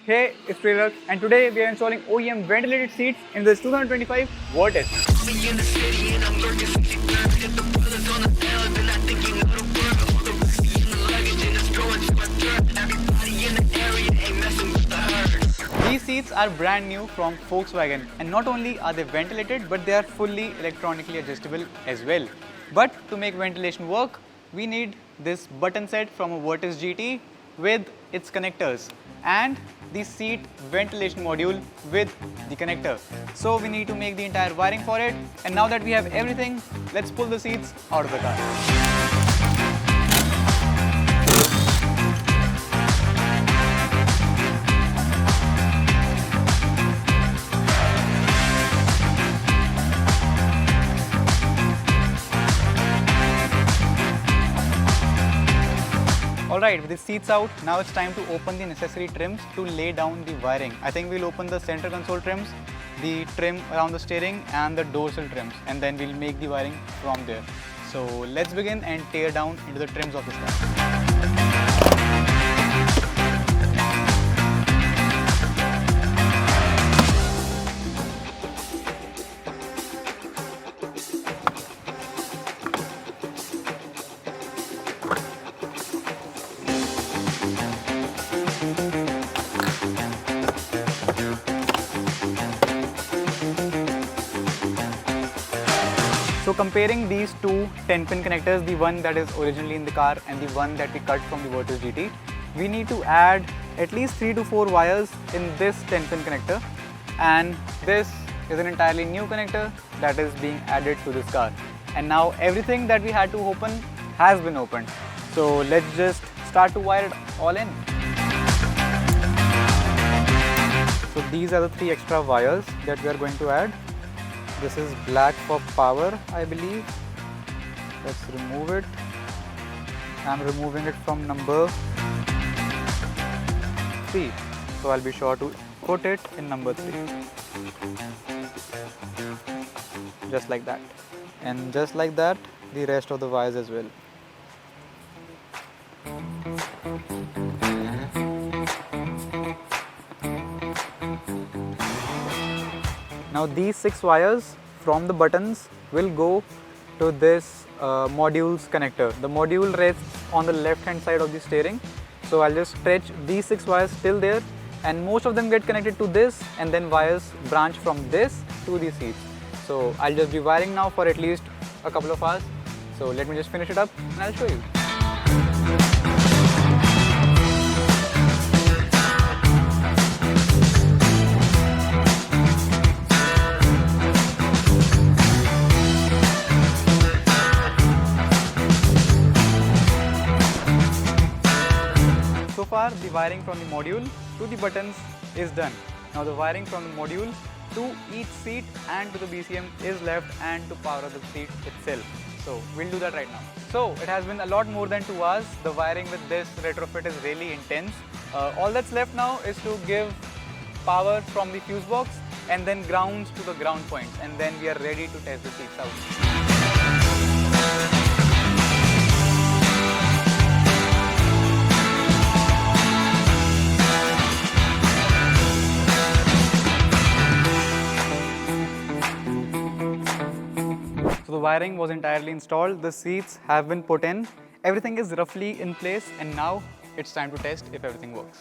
Hey, it's Prerak, and today we are installing OEM ventilated seats in this 2025 Vortex. These seats are brand new from Volkswagen, and not only are they ventilated, but they are fully electronically adjustable as well. But to make ventilation work, we need this button set from a Vortex GT with its connectors and the seat ventilation module with the connector. So we need to make the entire wiring for it, and now that we have everything, let's pull the seats out of the car. Alright, with the seats out, now it's time to open the necessary trims to lay down the wiring. I think we'll open the center console trims, the trim around the steering and the dorsal trims, and then we'll make the wiring from there. So let's begin and tear down into the trims of this car. So comparing these two 10-pin connectors, the one that is originally in the car and the one that we cut from the Vortex GT, we need to add at least 3 to 4 wires in this 10-pin connector, and this is an entirely new connector that is being added to this car. And now everything that we had to open has been opened. So let's just start to wire it all in. So these are the 3 extra wires that we are going to add. This is black for power, I believe. Let's remove it. I'm removing it from number 3. So I'll be sure to put it in number 3. Just like that. And just like that, the rest of the wires as well. Now these 6 wires from the buttons will go to this module's connector. The module rests on the left hand side of the steering. So I'll just stretch these 6 wires till there, and most of them get connected to this, and then wires branch from this to the seats. So I'll just be wiring now for at least a couple of hours. So let me just finish it up and I'll show you. So far, the wiring from the module to the buttons is done. Now the wiring from the module to each seat and to the BCM is left, and to power the seat itself. So we'll do that right now. So it has been a lot more than 2 hours. The wiring with this retrofit is really intense. All that's left now is to give power from the fuse box and then grounds to the ground points, and then we are ready to test the seats out. So the wiring was entirely installed, the seats have been put in, everything is roughly in place, and now it's time to test if everything works.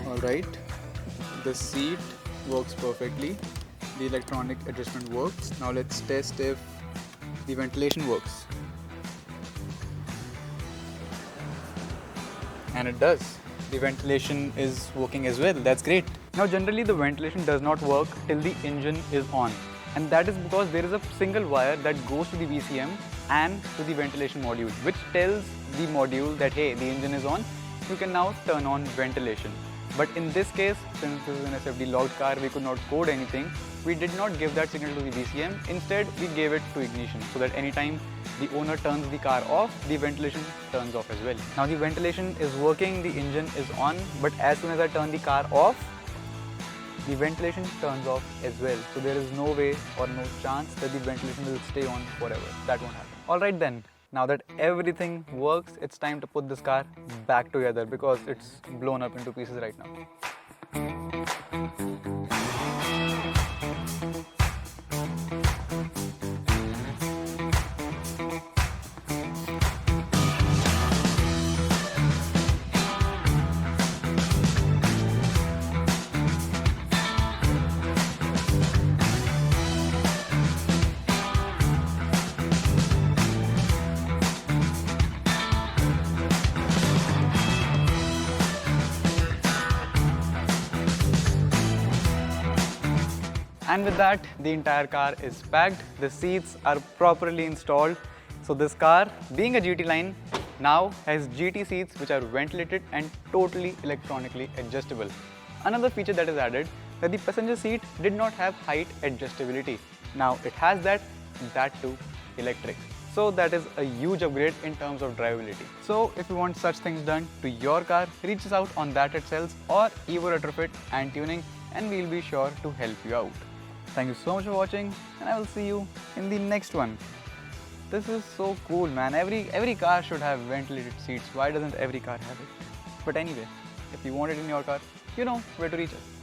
Alright, the seat works perfectly, the electronic adjustment works. Now let's test if the ventilation works. And it does. The ventilation is working as well, that's great. Now generally the ventilation does not work till the engine is on, and that is because there is a single wire that goes to the VCM and to the ventilation module, which tells the module that hey, the engine is on, you can now turn on ventilation. But in this case, since this is an SFD logged car, we could not code anything, we did not give that signal to the VCM, instead we gave it to ignition, so that anytime the owner turns the car off, the ventilation turns off as well. Now the ventilation is working, the engine is on, but as soon as I turn the car off, the ventilation turns off as well. So there is no way or no chance that the ventilation will stay on forever. That won't happen. Alright then, Now that everything works, it's time to put this car back together because it's blown up into pieces right now. And with that, the entire car is packed, the seats are properly installed. So this car, being a GT line, now has GT seats which are ventilated and totally electronically adjustable. Another feature that is added, that the passenger seat did not have height adjustability. Now it has that too electric. So that is a huge upgrade in terms of drivability. So if you want such things done to your car, reach us out on that itself or Evo Retrofit and Tuning, and we'll be sure to help you out. Thank you so much for watching, and I will see you in the next one. This is so cool, man. Every car should have ventilated seats. Why doesn't every car have it? But anyway, if you want it in your car, you know where to reach us.